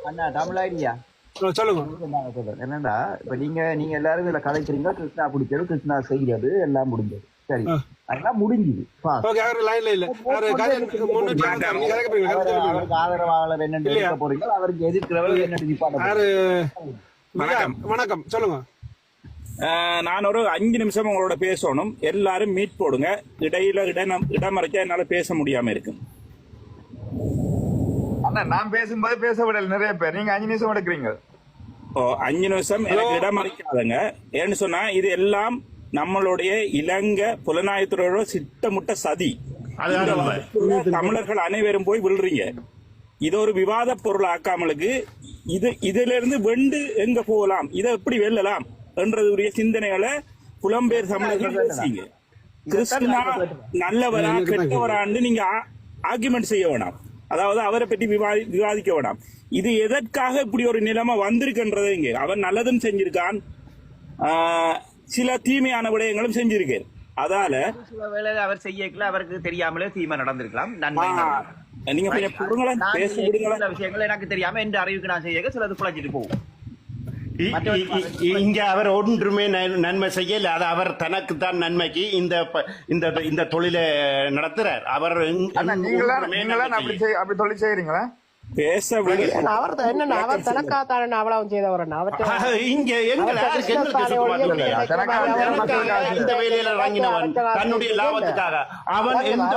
அண்ணா Tamil idea சொல்லுங்க. என்னடா இப்ப நீங்க எல்லாரும் இதுல கதைக்கிறீங்க, கிருஷ்ணா பிடிச்சது, கிருஷ்ணா செய்யறது எல்லாம் முடிஞ்சது. சரி, அதெல்லாம் முடிஞ்சுது. அவருக்கு ஆதரவாளர் என்ன போறீங்க, அவருக்கு எதிர்க்கிறவர் என்ன? வணக்கம், சொல்லுங்க. நான் ஒரு 5 நிமிஷம் உங்களோட பேசணும். எல்லாரும் மீட் போடுங்க. இடையில இடமறைக்க என்னால பேச முடியாம இருக்கு. அண்ணா நான் பேசும்போது பேச விடல நிறைய பேர், நீங்க 5 நிமிஷம் எடுக்கிறீங்க. 5 நிமிஷம் எனக்கு இடமறைக்காதங்க. ஏன்னு சொன்னா இது எல்லாம் நம்மளுடைய இலங்கை புலனாய்வுத்துறையோட திட்டமிட்ட சதி. தமிழர்கள் அனைவரும் போய் விழுறீங்க. இது ஒரு விவாத பொருள் ஆக்காமலுக்கு இதுல இருந்து வெண்டு எங்க போகலாம், இதை எப்படி வெல்லலாம் என்றதுடைய சிந்தனைகளை புலம்பெயர் தமிழர்கள் பேசுறீங்க. கிருஷ்ணா நல்லவரா கெட்டவரான்னு நீங்க ஆர்குமெண்ட் செய்ய வேணாம். அதாவது அவரை பற்றி விவாதிக்க வேண்டாம். இது எதற்காக இப்படி ஒரு நிலைமை வந்திருக்குன்றதை இங்க அவன் நல்லதும் செஞ்சிருக்கான், சில தீமையான விடயங்களும் செஞ்சிருக்கார். அதால சில வேளையில அவர் செய்யல, அவருக்கு தெரியாமலே தீமை நடந்திருக்கலாம். நன்மை நீங்க கொஞ்சம் பேச விடுங்களா? விஷயங்கள் எனக்கு தெரியாம எந்த அறிவுக்கு நான் செய்ய சிலது குழஞ்சிட்டு போகும். இங்க அவர் ஒன்றுமே நன்மை செய்யல. அது அவர் தனக்கு தான் நன்மைக்கு இந்த தொழிலை நடத்துறார். அவர் அப்படி தொழில் செய்யறீங்களா? பேச அவர் என்னன்னா அவர் தனக்காத்தான அவ்வளவு செய்தவர். இங்க இந்த வேலையில இறங்கினவன் தன்னுடைய லாபத்துக்காக. அவன் எந்த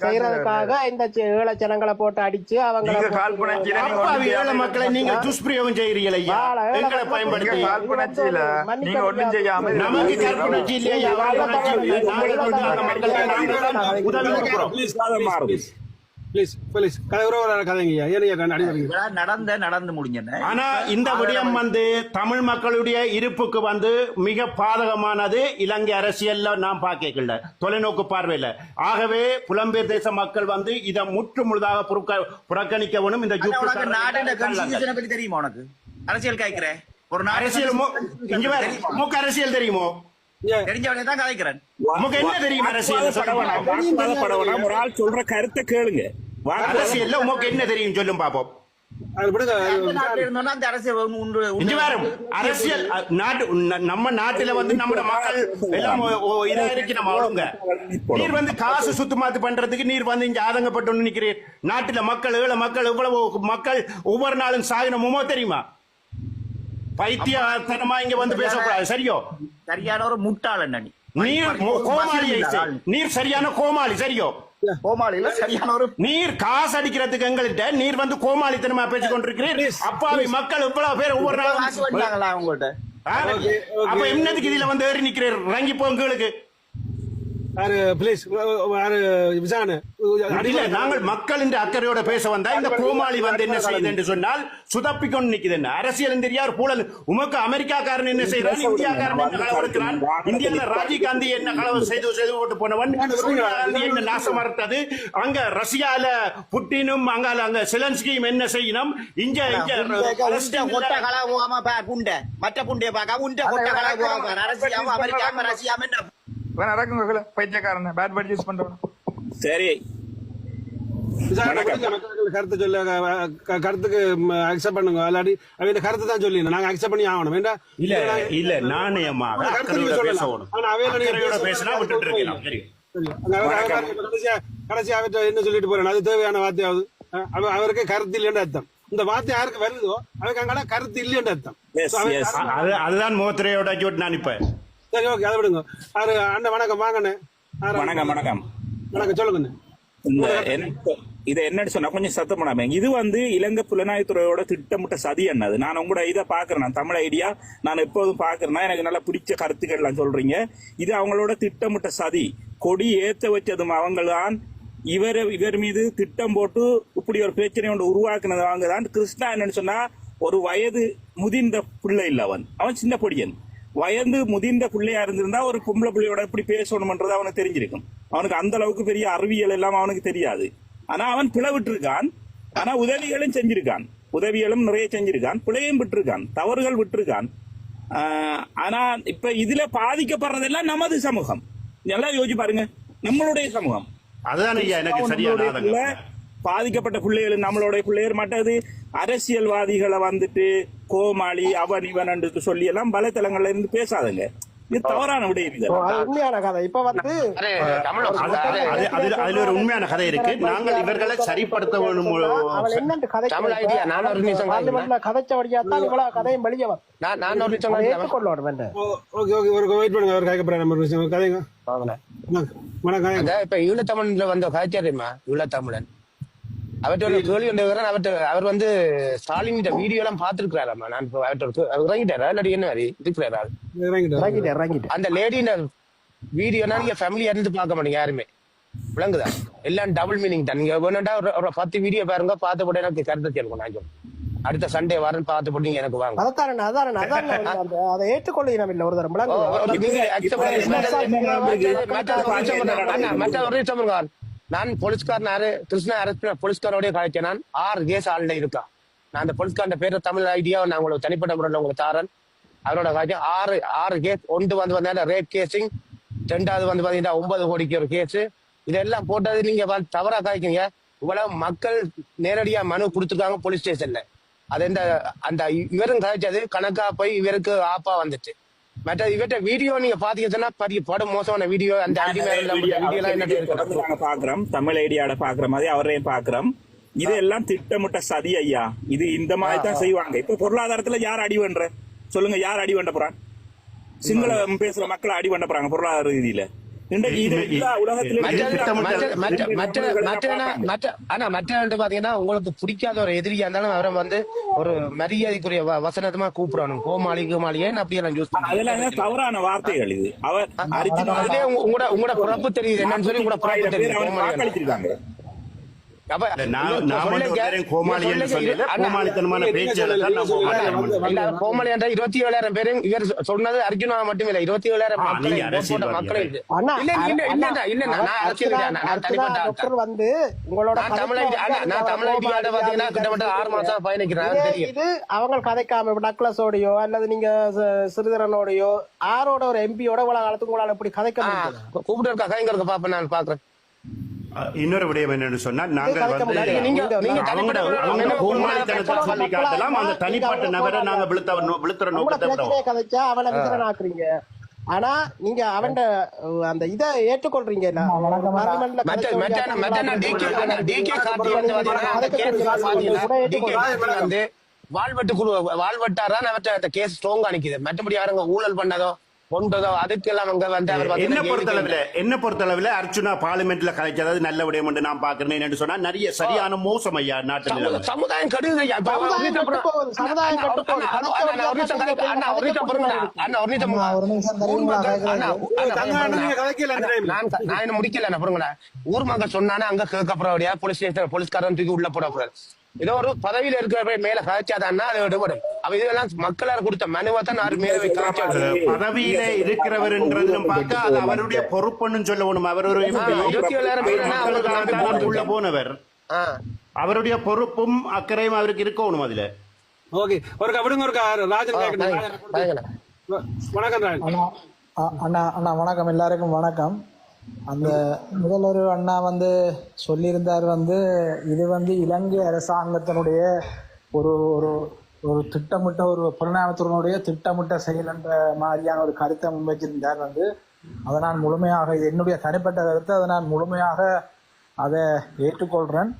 செய்யறதுக்காக இந்த ஏழை ஜனங்களை போட்டு அடிச்சு அவங்க ஏழை மக்களை நீங்க துஷ்பிரயோகம் செய்யறீங்களா? எங்களை பயன்படுத்தி நமக்கு கற்புணர்ச்சி இல்லையா? நடந்து முடிஞ்சன. ஆனா இந்த விடயம் தமிழ் மக்களுடைய இருப்புக்கு மிக பாதகமானது. இலங்கை அரசியல்ல நாம் பார்க்கல, தொலைநோக்கு பார்வையில. ஆகவே புலம்பெயர் தேச மக்கள் இதை முற்று முழுதாக புறக்கணிக்க வேணும். இந்த தெரியுமா உனக்கு? அரசியல் காய்க்கிற ஒரு அரசியல் அரசியல் தெரியுமோ? தெரிஞ்சவனே தான் கதைக்கிறேன். என்ன தெரியும் அரசியல்? ஒரு ஆள் சொல்ற கருத்தை கேளுங்க. அரசியல் உமக்கு என்ன தெரியும் சொல்லும் பாப்போம். அரசியல் நம்ம நாட்டில நம்ம மக்கள் எல்லாம் நீர் காசு சுத்தமாத்து பண்றதுக்கு நீர் இங்க ஆதங்கப்பட்டு நிக்கிறீர். நாட்டில மக்கள் ஏழை மக்கள் எவ்வளவு மக்கள் ஒவ்வொரு நாளும் சாகனமோ தெரியுமா? பைத்தியத்தனமா இங்க பேசக்கூடாது. சரியோ? சரியான ஒரு முட்டாள் என்ன நீர் சரியான கோமாளி. சரியோ? கோமாளியில சரியான ஒரு நீர் காசு அடிக்கிறதுக்கு எங்கள்கிட்ட நீர் கோமாளித்தனமா பேசிக் கொண்டிருக்கிறீர். அப்பாவி மக்கள் இவ்வளவு பேர் ஒவ்வொரு நாளும் அவங்கள்ட்ட. அப்ப என்னதுக்கு இதுல ஏறி நிக்கிறீர்? இறங்கி போங்களுக்கு நாங்கள் மக்களின் அக்கறையோட பேச வந்தா இந்த கோமாளி என்ன செய்யுது என்று சொன்னால் சுதப்பிக்கொண்டு நிக்குது. அரசியல் தெரியார் பூழல். உமக்கு அமெரிக்காக்காரன் என்ன செய்யறான், இந்தியாக்காரன் என்ன களவு இருக்கிறான். இந்தியாவில் ராஜீவ் காந்தி என்ன களவு செய்து போட்டு போனவன், என்ன நாசம் மறுத்தது. அங்க ரஷ்யால புட்டினும் அங்க செலன்ஸ்கியும் என்ன செய்யணும். இங்க மற்ற புண்டைய பார்க்க அமெரிக்கா ரஷ்யா பைத்தியக்காரன் பேட் வேர்ட் யூஸ் பண்றவன். சரி, கருத்து சொல்ல கருத்துக்கு அக்செப்ட் பண்ணுங்க. அல்லாடி அவங்க கருத்து தான் சொல்லி நாங்க அக்செப்ட் பண்ணி ஆகணும். வேண்டாம் இல்ல நாணயமாக கடைசி அவற்றை என்ன சொல்லிட்டு போறேன், அது தேவையான வார்த்தையாவது. அவருக்கு கருத்து இல்லைன்னு அர்த்தம். இந்த வார்த்தை யாருக்கு வருதோ அவருக்கு அங்கே கருத்து இல்லைன்னு அர்த்தம். அதுதான் முகத்திரையோட நான் இப்ப. சரி, ஓகே, அதை விடுங்க. அண்ணன் வணக்கம். வாங்கண்ணே. வணக்கம். வணக்கம், சொல்லுங்க. இது என்னன்னு சொன்னா கொஞ்சம் சத்தம் பண்ணாம. இது இலங்கை புலனாய்வுத்துறையோட திட்டமிட்ட சதி என்னது. நான் உங்களோட இதை பாக்குறேன், தமிழ் ஐடியா நான் எப்போதும் பாக்குறேன்னா எனக்கு நல்லா பிடிச்ச கருத்துக்கள் எல்லாம் சொல்றீங்க. இது அவங்களோட திட்டமிட்ட சதி. கொடி ஏத்த வச்சதும் அவங்கதான். இவர் மீது திட்டம் போட்டு இப்படி ஒரு பிரச்சனை ஒன்று உருவாக்குனது அவங்கதான். கிருஷ்ணா என்னன்னு சொன்னா ஒரு வயது முதிர்ந்த பிள்ளை இல்ல, அவன் சின்ன பொடியன். வயது முதிர்ந்த பிள்ளையா இருந்திருந்தா ஒரு பொம்பளை பிள்ளையோட எப்படி பேசணும்ன்றது அவனுக்கு தெரிஞ்சிருக்கும். அவனுக்கு அந்த அளவுக்கு பெரிய அறிவியல் எல்லாம் அவனுக்கு தெரியாது. ஆனா அவன் பிளவிட்டு இருக்கான். ஆனா உதவிகளும் செஞ்சிருக்கான், உதவிகளும் நிறைய செஞ்சிருக்கான், பிழையும் விட்டுருக்கான், தவறுகள் விட்டுருக்கான். ஆனா இப்ப இதுல பாதிக்கப்படுறதெல்லாம் நமது சமூகம். நல்லா யோசிச்சு பாருங்க. நம்மளுடைய சமூகம் அதுதான் ஐயா எனக்கு சரியான ஆதங்கம். பாதிக்கப்பட்ட பிள்ளைகள் நம்மளுடைய பிள்ளைகள் மற்றது அரசியல்வாதிகளை வந்துட்டு கோமாளி அவன் இவன் என்று சொல்லி எல்லாம் வலைத்தளங்கள்ல இருந்து பேசாதுங்க. இது தவறான விடயம். அது உண்மையான கதை. இப்ப வந்து அதுல ஒரு உண்மையான கதை இருக்கு. நாங்கள் இவர்களை சரிப்படுத்த வேணும். அவள் என்னன்னு கதை கதைச்சபடியாத்தான் இவ்வளவு கதையும் வெளியே வரும். நான் ஒரு நிமிஷம் ஏற்றுக்கொள்ளோம். ஓகே ஓகே ஒரு வெயிட் பண்ணுங்க. அவர் கேட்க போறாரு. நம்ம ஒரு விஷயம் கதைங்க. இப்ப ஈழத்தமிழ்ல வந்த காய்ச்சறியுமா ஈழத்தமிழன் அவர்கிட்ட ஒரு கேள்வி அவர் வந்து ஸ்டாலின் வீடியோ எல்லாம் பாத்துருக்காராமா. நான் இறங்கிட்டாரா இல்லாட்டி என்ன மாதிரி இருக்கிறாரு அந்த லேடியின் வீடியோனா நீங்க ஃபேமிலியா இருந்து பார்க்க மாட்டீங்க யாருமே. விளங்குதா? எல்லாம் டபுள் மீனிங் தான். நீங்க வேணும்டா ஒரு 10 வீடியோ பாருங்க, பார்த்து போட்டு எனக்கு கருத்தை கேட்கும். நான் அடுத்த சண்டே வரேன்னு பார்த்து போட்டு எனக்கு வாங்க. அதை ஏற்றுக்கொள்ள நம்ம இல்ல ஒரு தரம் மற்ற நான் போலீஸ்காரன் கிருஷ்ணா அரெஸ்ட் போலீஸ்காரோடய கழிச்சேன். நான் 6 கேஸ் ஆள்ல இருக்கா. நான் அந்த போலீஸ்காரன் பேர தமிழ் ஐடியா நான் உங்களுக்கு தனிப்பட்ட முறையில் உங்களுக்கு தாரன். அவரோட காய்ச்சி 6 கேஸ். ஒன்று வந்து ரேப் கேஸிங், 2வது வந்து பாத்தீங்கன்னா 9 கோடிக்கு ஒரு கேஸ். இதெல்லாம் போட்டது நீங்க தவறா காய்க்கீங்க. இவ்வளவு மக்கள் நேரடியா மனு கொடுத்துருக்காங்க போலீஸ் ஸ்டேஷன்ல. அது அந்த இவரும் கழிச்சது கணக்கா போய் இவருக்கு ஆப்பா வந்துட்டு. மற்ற இவற்ற வீடியோ நீங்க பாத்தீங்கன்னா படம் மோசமான வீடியோ. அந்த நாங்க பாக்குறோம், தமிழ் ஐடியாட பாக்குற மாதிரி அவரையும் பாக்குறோம். இதெல்லாம் திட்டமிட்ட சதி ஐயா. இது இந்த மாதிரி தான் செய்வாங்க. இப்ப பொருளாதாரத்துல யார் அடி பண்ற சொல்லுங்க? யார் அடி பண்ண போறான்? சிங்களம் பேசுற மக்களை அடி பண்ண போறாங்க பொருளாதார ரீதியில. பாத்தீங்கன்னா உங்களுக்கு பிடிக்காத ஒரு எதிரியா இருந்தாலும் அவரை வந்து ஒரு மரியாதைக்குரிய வசனமா கூப்பிடணும். கோமாளியே அப்படியே யூஸ் பண்ண அதெல்லாம் தவறான வார்த்தைகள். இது அவர் உங்களோட பிறப்பு தெரியுது என்னன்னு சொல்லி உங்களோட பிறப்பு தெரியுது. கோமாளி என்ற 27,000 பேரும் இவர் சொன்னது அர்ஜுனா மட்டும் இல்ல. 27,000 மக்கள் வந்து உங்களோட கிட்டத்தட்ட 6 மாசம் பயணிக்கிறாங்க. இது அவங்க கதைக்காம டக்ளஸோடயோ அல்லது நீங்க சிறிதரனோடயோ யாரோட ஒரு எம்பியோட இவ்வளவு காலத்துக்கு உங்களால எப்படி கதைக்க கூப்பிட்டு இருக்கா கதைங்க பாப்பேன். நான் பாக்குறேன். இன்னொரு விடயம் என்னன்னு சொன்னா நாங்கள் சொல்லி காட்டலாம். அந்த தனிப்பட்ட நபரை நாங்க விழுத்துற நோக்கத்தை கதைச்சா அவனை விசரனாக்குறீங்க. ஆனா நீங்க அவன் அந்த இதை ஏற்றுக்கொள்றீங்க. வாழ்வட்டாரான் அவற்றை கேஸ் ஸ்ட்ராங்கா நிக்குது. மற்றபடி யாருங்க ஊழல் பண்ணதோ கொண்டதோ அதுக்கெல்லாம் என்ன பொறுத்தளவுல அர்ச்சுனா பார்லிமெண்ட்ல கலைச்சது நல்ல விடயம் என்று நான் பாக்குறேன். என்று சொன்னா நிறைய சரியான மோசம் ஐயா நாட்டில் சமுதாயம் கடுது. நான் முடிக்கல. ஊர் மக்கள் சொன்னானே அங்க கேட்கப்பட போலீஸ் ஸ்டேஷன் போலீஸ்காரன் தூக்கி உள்ள போடக்கூடாது. ஏதோ ஒரு பதவியில இருக்கிற மேல கதைச்சாதான் அதை விடுபடும். அப்ப இதெல்லாம் மக்களால் கொடுத்த மனுவை தான் பதவியில இருக்கிறவர்ன்றதும் பார்க்க அது அவருடைய பொறுப்புன்னு சொல்லணும். அவர் ஒரு 27,000 உள்ள போனவர். அவருடைய பொறுப்பும் அக்கறையும் அவருக்கு இருக்கணும் அதுல. ஓகே ஒரு விடுங்க. ஒரு ராஜன் வணக்கம் அண்ணா. வணக்கம் எல்லாருக்கும் வணக்கம். அந்த முதல்வர் அண்ணா வந்து சொல்லியிருந்தார் வந்து இது வந்து இலங்கை அரசாங்கத்தினுடைய ஒரு ஒரு ஒரு திட்டமிட்ட ஒரு புலனாய்வுத்துறையினுடைய திட்டமிட்ட செயல் என்ற மாதிரியான ஒரு கருத்தை முன்வைச்சிருந்தார் வந்து. அதை நான் முழுமையாக என்னுடைய தனிப்பட்ட கருத்தை அதை நான் முழுமையாக அதை ஏற்றுக்கொள்கிறேன்.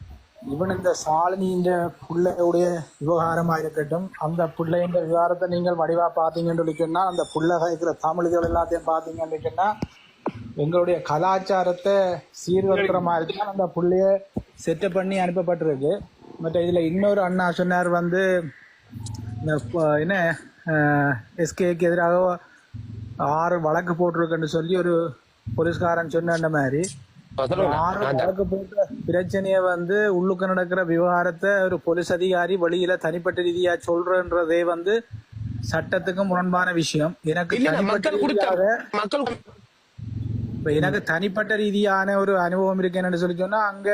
இவன் இந்த சாலினியின் பிள்ளையுடைய விவகாரமாக இருக்கட்டும், அந்த பிள்ளையின் விவகாரத்தை நீங்கள் வடிவாக பார்த்தீங்கன்னு சொன்னால் அந்த பிள்ளை கேட்கிற தமிழ்கள் எல்லாத்தையும் பார்த்தீங்கன்னு சொன்னால் எங்களுடைய கலாச்சாரத்தை சீர்திருத்துற மாதிரி தான் அந்த புள்ளைய செட்டப் பண்ணி அனுப்பப்பட்டிருக்கு. மற்ற இதில் இன்னொரு அண்ணா சொன்னார் வந்து இந்த என்ன எஸ்கேக்கு எதிராக 6 வழக்கு போட்டிருக்குன்னு சொல்லி ஒரு போலீஸ்காரன் சொன்ன மாதிரி 6 வழக்கு போட்ட பிரச்சனையை வந்து உள்ளுக்கு நடக்கிற விவகாரத்தை ஒரு போலீஸ் அதிகாரி வெளியில தனிப்பட்ட ரீதியா சொல்றன்றதே வந்து சட்டத்துக்கு முரண்பான விஷயம். எனக்கு தனிப்பட்ட ரீதியான ஒரு அனுபவம் இருக்கு. என்னன்னு சொல்லி சொன்னா அங்க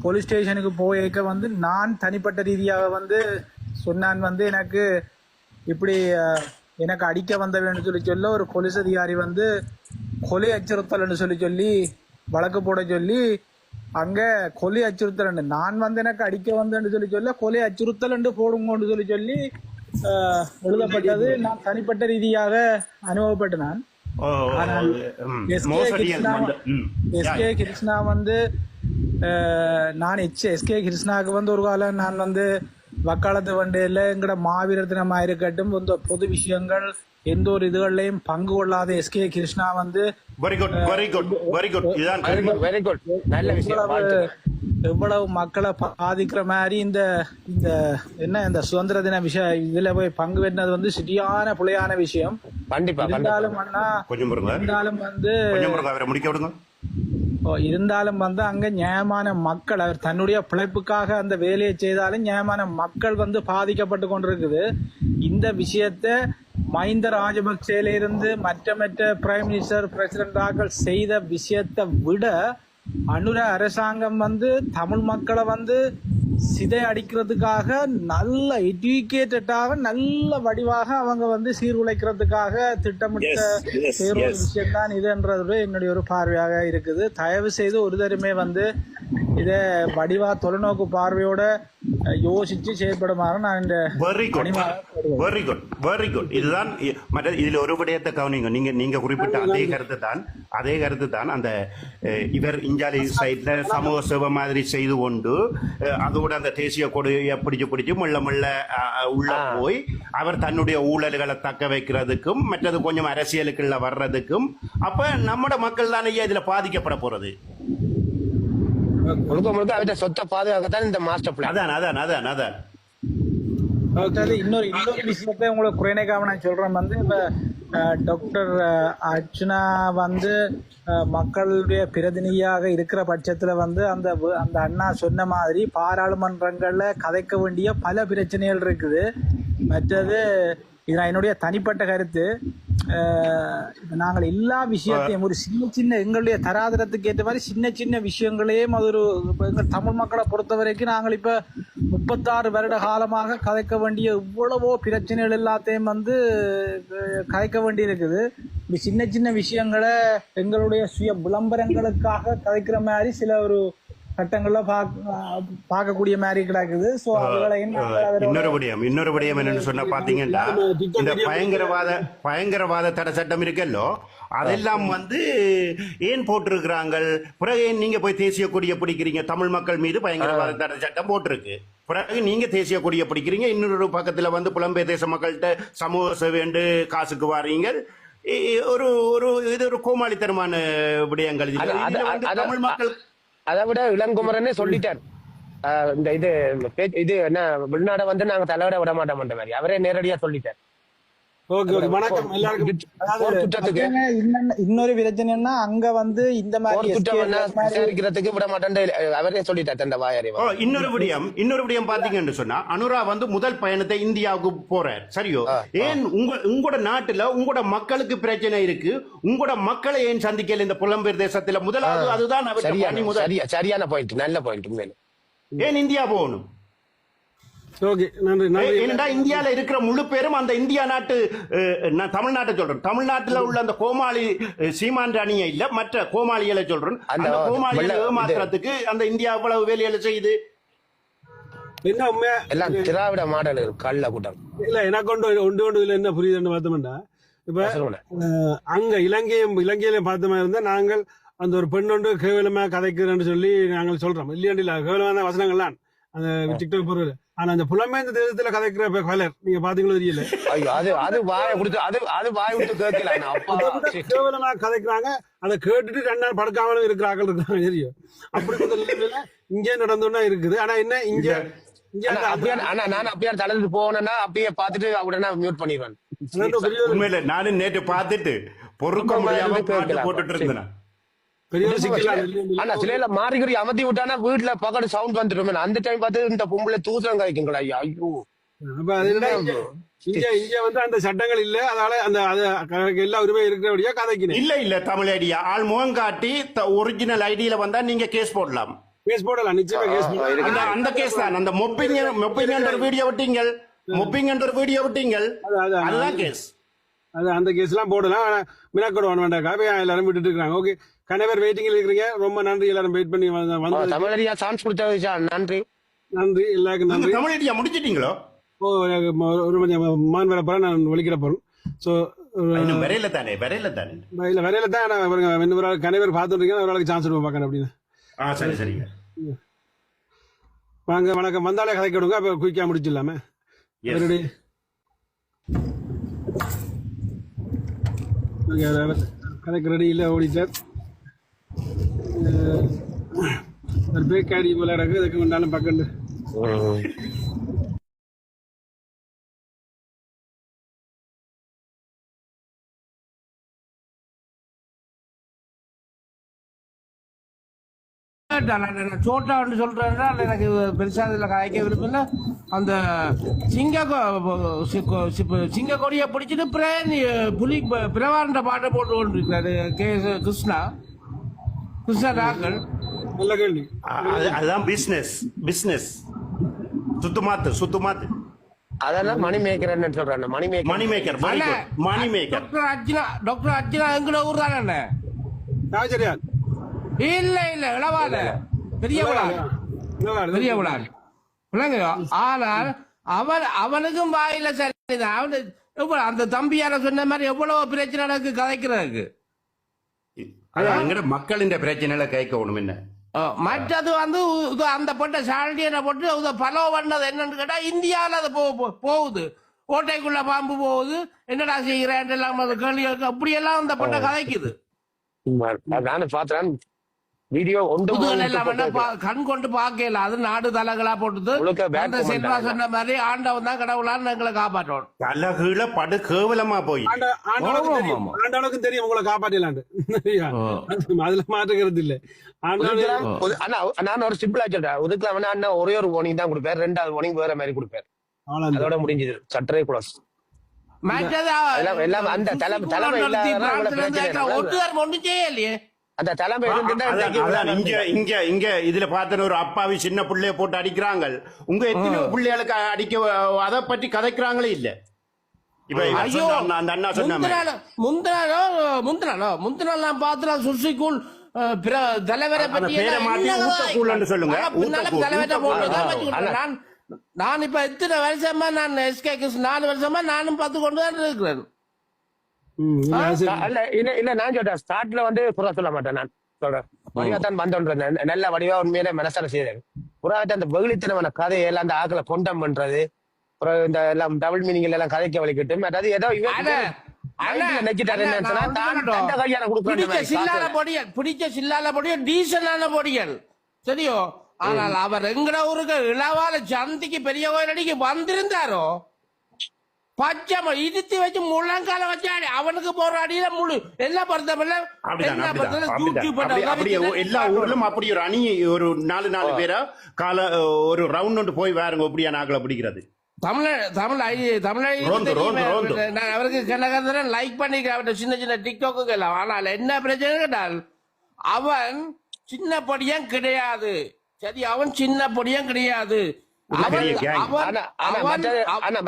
போலீஸ் ஸ்டேஷனுக்கு போயிருக்க வந்து நான் தனிப்பட்ட ரீதியாக வந்து சொன்னான் வந்து எனக்கு இப்படி எனக்கு அடிக்க வந்தவன்னு சொல்ல ஒரு போலீஸ் அதிகாரி வந்து கொலை அச்சுறுத்தல்னு சொல்லி வழக்கு போட சொல்லி அங்க கொலை அச்சுறுத்தல் நான் வந்து எனக்கு அடிக்க வந்தேன்னு சொல்லி கொலை அச்சுறுத்தல் போடுங்கன்னு சொல்லி எழுதப்பட்டது. நான் தனிப்பட்ட ரீதியாக அனுபவப்பட்டேன். நான் ஆனால் எஸ்கே கிருஷ்ணா வந்து நான் எஸ்கே கிருஷ்ணாவுக்கு வந்து ஒரு காலம் நான் வந்து வக்காலத்து வண்டியில எங்கட மாவீரர் தினமா இருக்கட்டும் இந்த பொது விஷயங்கள் எந்த ஒரு இதுகள்லையும் பங்கு கொள்ளாத எஸ்கே கிருஷ்ணா வந்து எவ்வளவு மக்களை பாதிக்கிற மாதிரி இந்த இந்த சுதந்திர தின விஷயம் இதுல போய் பங்கு பெற்றது வந்து சரியான புலையான விஷயம். இருந்தாலும் அண்ணா இருந்தாலும் வந்து அங்க நியாயமான மக்கள் அவர் தன்னுடைய பிழைப்புக்காக அந்த வேலையை செய்தாலும் நியாயமான மக்கள் வந்து பாதிக்கப்பட்டு கொண்டிருக்குது. இந்த விஷயத்த மஹிந்த ராஜபக்சேல இருந்து மற்ற பிரைம் மினிஸ்டர் பிரசிடென்டாக செய்த விஷயத்தை விட அனுர அரசாங்கம் வந்து தமிழ் மக்களை வந்து சிதை அடிக்கிறதுக்காக நல்ல எஜுகேட்டடாக நல்ல வடிவாக அவங்க வந்து சீர்குலைக்கிறதுக்காக திட்டமிட்ட விஷயம் தான் இதுன்றது என்னுடைய ஒரு பார்வையாக இருக்குது. தயவு செய்து ஒரு தருமே வந்து இதை வடிவா தொலைநோக்கு பார்வையோட யோசிச்சு செயல்படுமாறு நான் இந்த வெரி குட் இதுதான். இதுல ஒரு விடயத்தை கவனிங்க. நீங்க குறிப்பிட்ட அதே கருத்து தான் அந்த இவர் இஞ்சாலி சைட்ல சமூக சேவை மாதிரி செய்து கொண்டு அதோட அந்த தேசிய கொடியை பிடிச்சு மெல்ல உள்ள போய் அவர் தன்னுடைய ஊழல்களை தக்க வைக்கிறதுக்கும் மற்றது கொஞ்சம் அரசியலுக்குள்ள வர்றதுக்கும் அப்ப நம்மட மக்கள் தானே இதுல பாதிக்கப்பட போறது. முழுக்க சொத்தை பாதுகாக்கத்தான் இந்த மாஸ்டர் பிளான். அதான் இன்னொரு விஷயத்த உங்களுக்கு குறைநேக்காம நான் சொல்றேன் வந்து இப்ப டாக்டர் அர்ச்சனா வந்து மக்களுடைய பிரதிநிதியாக இருக்கிற பட்சத்துல வந்து அந்த அண்ணா சொன்ன மாதிரி பாராளுமன்றங்கள்ல கதைக்க வேண்டிய பல பிரச்சனைகள் இருக்குது. மற்றது இது என்னுடைய தனிப்பட்ட கருத்து. நாங்கள் எல்லா விஷயத்தையும் ஒரு சின்ன எங்களுடைய தராதரத்துக்கு ஏற்ற மாதிரி சின்ன விஷயங்களையும் அது ஒரு எங்கள் தமிழ் மக்களை பொறுத்த வரைக்கும் நாங்கள் இப்ப 36 வருட காலமாக கதைக்க வேண்டிய இவ்வளவோ பிரச்சனைகள் எல்லாத்தையும் வந்து கதைக்க வேண்டி இருக்குது. சின்ன விஷயங்களை எங்களுடைய சுய விளம்பரங்களுக்காக கதைக்கிற மாதிரி சில ஒரு சட்டங்கள்ல பார்க்கக்கூடிய மாதிரி கிடக்குது. இன்னொரு விடயம் என்னன்னு சொன்ன பாத்தீங்கன்னா இந்த பயங்கரவாத தடை சட்டம் இருக்கல்லோ அதெல்லாம் வந்து ஏன் போட்டிருக்கிறாங்க. பிறகு ஏன் நீங்க போய் தேசிய கொடியை பிடிக்கிறீங்க? தமிழ் மக்கள் மீது பயங்கரவாத தடை சட்டம் போட்டிருக்கு. பிறகு நீங்க தேசிய கொடியை பிடிக்கிறீங்க. இன்னொரு பக்கத்துல வந்து புலம்பெயர் தேச மக்கள்கிட்ட சமூக சேவை காசுக்கு வாரீங்க. இது ஒரு கோமாளித்தனமான விடயங்கள். தமிழ் மக்கள் அதை விட இளங்குமரனே சொல்லிட்டார். இந்த இது என்ன வெளிநாட வந்து நாங்க தலைவரை விட மாட்டோம்ன்ற மாதிரி அவரே நேரடியா சொல்லிட்டார். இன்னொரு பிரச்சனைன்னா அங்க வந்து இந்த மாதிரி விட மாட்டேன் அவரே சொல்லிட்டார். இன்னொரு விடயம் பாத்தீங்கன்னு சொன்னா அனுரா வந்து முதல் பயணத்தை இந்தியாவுக்கு போறார். சரியோ? ஏன் உங்களோட நாட்டுல உங்களோட மக்களுக்கு பிரச்சனை இருக்கு, உங்களோட மக்களை ஏன் சந்திக்கல இந்த புலம்பெயர் தேசத்துல? முதலாவது அதுதான் சரியான பாயிண்ட், நல்ல பாயிண்ட். ஏன் இந்தியா போகணும்? இந்தியால இருக்கிற முழு பேரும் அந்த இந்தியா நாட்டு, தமிழ்நாட்டை சொல்றேன், தமிழ்நாட்டுல உள்ள அந்த கோமாளி சீமான் அணியை இல்ல மற்ற கோமாளிகளை சொல்றேன். அந்த கோமாளிகளை ஏமாத்துறதுக்கு அந்த இந்தியா இவ்வளவு வேலைகளை செய்யுது. என்ன உண்மையா எல்லாம் திராவிட மாடல் கள்ள கூட்டம் இல்ல. எனக்கு ஒன்று இதுல என்ன புரியுதுன்னு பார்த்தோம்னா, இப்ப அங்க இலங்கையில பார்த்த மாதிரி இருந்தா நாங்கள் அந்த ஒரு பெண் ஒன்று கேவலமா கதைக்கிறேன்னு சொல்லி நாங்கள் சொல்றோம். இல்லையா கேவலமான வசனங்கள்லாம் அந்த டிக்டாக் பொருள். ஆனா அந்த புலம்பெயர்ந்த தேசத்துல கதைக்கிற கலர் நீங்க பாத்தீங்களோ தெரியல. அது வாயை கொடுத்து அது வாய் விட்டு கேவலமா கதைக்கிறாங்க. அதை கேட்டுட்டு 2 நாள் படுக்காமலும் இருக்கிறார்கள் இருக்காங்க. தெரியும் அப்படி இங்கே நடந்தோன்னா இருக்குது. ஆனா என்ன இங்க நான் அப்படியே தளர்ந்து போனேன்னா அப்படியே பாத்துட்டு உடனே மியூட் பண்ணிடுவேன். உண்மையில நானும் நேற்று பாத்துட்டு பொறுக்க முடியாம போட்டுட்டு இருந்தேன். ஆனா சில மாறிக்கறி அமர்த்தி விட்டானா வீட்டுல பக்கத்து சவுண்ட் வந்துடும். அந்த டைம் பார்த்து இந்த பொம்பளை தூசம் காய்க்குங்களா? ஐயோ இங்க வந்து அந்த சட்டங்கள் இல்ல. அதனால அந்த எல்லா உரிமை இருக்கிறபடியா கதைக்கணும். இல்ல தமிழ் ஐடியா ஆள் முகம் காட்டி ஒரிஜினல் ஐடியில வந்தா நீங்க கேஸ் போடலாம். நிச்சயமா கேஸ் போடலாம். அந்த கேஸ் தான். அந்த மொப்பிங் வீடியோ விட்டீங்கள் அதுதான் கேஸ். அந்த கேஸ் எல்லாம் போடலாம். மினாக்கோட வேண்டாம் எல்லாரும் விட்டுட்டு இருக்காங்க. ஓகே, கணவர் வெயிட்டிங்ல இருக்கிறீங்க. ரொம்ப நன்றி எல்லாரும் வெயிட் பண்ணி வந்து தமிழடியா சான்ஸ் கொடுத்தது நன்றி. நன்றி எல்லாருக்கும் நன்றி. தமிழ் முடிச்சிட்டீங்களோ? ஒரு மான் வர போறேன், நான் ஒழிக்கிற போறேன். ஸோ வரையில தானே இல்ல வரையில தான் நான் ஒரு கணவர் பார்த்துட்டு ஒரு ஆளுக்கு சான்ஸ் கொடுப்போம் பார்க்கறேன் அப்படின்னு. சரி சரிங்க வாங்க வணக்கம். வந்தாலே கதைக்க விடுங்க, அப்ப குயிக்கா முடிச்சிடலாமே. கதைக்கு ரெடி இல்லை, ஓடிட்டார். ஒரு பிரேக் ஆடி போல இருக்கு, அதுக்கு முன்னாலும் பக்கண்டு சோட்டான்னு சொல்றேன்னா எனக்கு பெருசா இதுல காய்க்க விருப்பம். அந்த சிங்க கொடியை பிடிச்சிட்டு புலி பிரவாண்ட பாட்டை போட்டு கொண்டு இருக்கிறாரு கிருஷ்ணா ராக்கள். நல்ல கேள்வி. அதுதான் பிசினஸ் சுத்துமாத்து அதெல்லாம் மணி மேக்கர் சொல்றேன். மணி மேக்கர் டாக்டர் அர்ஜுனா எங்கட ஊர் தானே? ராஜரியால் இல்ல இளவால பெரிய விழான். ஆனால் அவனுக்கும் வாயில சரி. அந்த தம்பியார சொன்ன மாதிரி எவ்வளவு பிரச்சனை நடக்கு கதைக்கிறதுக்கு. மக்களின் பிரச்சனை கேட்கணும் என்ன. மற்றது அந்த பொட்டை சாண்டியனை போட்டு பலோ பண்ணது என்னன்னு கேட்டா இந்தியாவில் அது போகுது. கோட்டைக்குள்ள பாம்பு போகுது, என்னடா செய்கிறேன் எல்லாம் கேள்வி அப்படியெல்லாம் அந்த பொட்டை கதைக்குது. நானும் பார்த்தேன் வீடியோ கண் கொண்டு பாக்கல. அது நாடு தலகளா போட்டது. செல்வா சொன்ன மாதிரி ஆண்டவன் தான் கடவுளான்னு எங்களை காப்பாற்றணும். தலகுல படு கேவலமா போய் ஆண்டவனுக்கும் தெரியும் உங்களை காப்பாற்றலாண்டு. அதுல மாற்றுக்கிறது இல்ல. நான் ஒரு சிம்பிளா சொல்றேன். ஒதுக்கலாம் அண்ணா ஒரே ஒரு வார்னிங் தான் கொடுப்பேன், ரெண்டாவது வார்னிங் வேற மாதிரி கொடுப்பேன். அதோட முடிஞ்சது. சட்டரே குளஸ் எல்லாம் அந்த தலைமை ஒன்றும் செய்யலையே. அந்த தலைமை இங்க இதுல பார்த்தன ஒரு அப்பாவி சின்ன பிள்ளைய போட்டு அடிக்கிறாங்க. உங்க எத்தனை பிள்ளைகளுக்கு அடிக்க அதை பற்றி கதைக்கிறாங்களே இல்ல. அந்த அண்ணா சொன்ன முந்தினாலும் நான் பாத்துறா சுசிக்குள் தலைவரை பற்றி சொல்லுங்க. நான் இப்ப எத்தனை வருஷமா நான் எஸ்கே கிருஷ்ணன் 4 வருஷமா நானும் பார்த்து கொண்டுதான் இருக்கிறேன். இல்ல நான் சொல்றேன், ஸ்டார்ட்ல குறை சொல்ல மாட்டேன். நான் சொல்றேன் வடிவாத்தான் வந்தோன்றேன். நல்ல வடிவா உண்மையிலே மனசால செய்யறேன். புறாட்ட அந்த வெகுளித்தனமான கதையெல்லாம் அந்த ஆக்களை கொண்டம் பண்றது, அப்புறம் இந்த எல்லாம் டபுள் மீனிங் எல்லாம் கதைக்க வலிக்கட்டும். அதாவது ஏதோ பிடிச்ச சில்லால பொடியல் டீசலான பொடியல் சரியோ. ஆனால் அவர் எங்கட ஊருக்கு இளவால சந்திக்கு பெரிய கோயிலடிக்கு வந்திருந்தாரோ பச்சை இடித்து வச்சு முழங்கால வச்சாடி அவனுக்கு போற அடியில முழு எல்லா பொறுத்தவரை எல்லா ஊர்லும் அப்படி ஒரு அணி ஒரு 4 பேரா கால ஒரு ரவுண்ட் போய் வேறங்க அப்படியா நாக்களை பிடிக்கிறது. அவருக்கு கனகந்தரன் லைக் பண்ணிக்க சின்ன சின்ன டிக்டாக்கு எல்லாம். ஆனால் என்ன பிரச்சனை கேட்டால் அவன் சின்ன பொடியும் கிடையாது. சரி, அவன் சின்ன பொடியும் கிடையாது.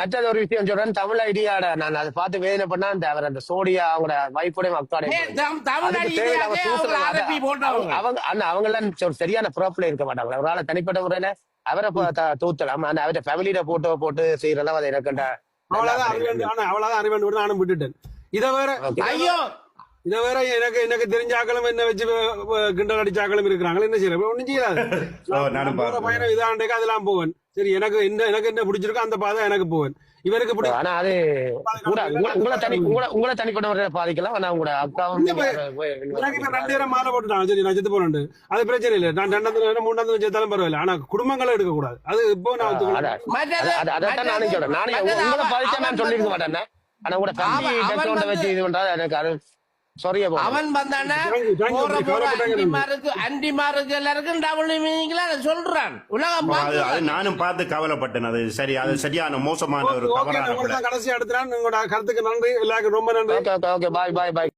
மற்றது ஒரு விஷயம் சொல்றேன். தமிழ் ஐடியாட நான் அதை பார்த்து வேதனை பண்ணா அவர் அந்த சோடியா அவங்களோட வைஃபோடையும் அவங்க எல்லாம் சரியான ப்ராப்ளம் இருக்க மாட்டாங்க. அவரால் தனிப்பட்ட முறையில அவரை தூத்தலாம். அவரை ஃபேமிலியில போட்டு செய்யறதெல்லாம் அதை எனக்கு அவ்வளவுதான் அறிவேன் நானும் விட்டுட்டேன். இதை வேற ஐயோ இதை வேற எனக்கு தெரிஞ்ச ஆக்களும் என்ன வச்சு கிண்டல் அடிச்சாக்களும் இருக்கிறாங்க. என்ன செய்யற ஒன்னும் செய்யறாது. பயணம் இதாண்டேக்கு அதெல்லாம் போவேன். சரி, எனக்கு என்ன பிடிச்சிருக்கோ அந்த பாதை எனக்கு போவேன். இவருக்கு பிடிக்கும். ஆனா அது உங்களை தனிப்பட்ட முறையில பாதிக்கலாம். ஆனா உங்களோட அக்காவும் 2 மாலை போட்டுட்டாங்க. சரி, நான் செத்து போறேன். அது பிரச்சனை இல்லை. நான் 2வது 3வது செத்தாலும் பரவாயில்ல. ஆனா குடும்பங்களை எடுக்க கூடாது. அது இப்போ நான் அதான் நானும் சொல்றேன். நானே உங்களை பாதிச்சா நான் சொல்லிருக்க மாட்டேன். ஆனா உங்களோட தம்பி வச்சு இது பண்றாரு எனக்கு அது அவன் வந்தானே அண்டிமாருக்கு எல்லாருக்கும் டபுள் மீனிங்ல சொல்றான். உலகம் நானும் பார்த்து கவலைப்பட்டேன். அது சரி, அது சரியான மோசமான ஒரு கடைசி அடுத்த உங்களோட கருத்துக்கு நன்றி. எல்லாருக்கும் ரொம்ப நன்றி. பாய்.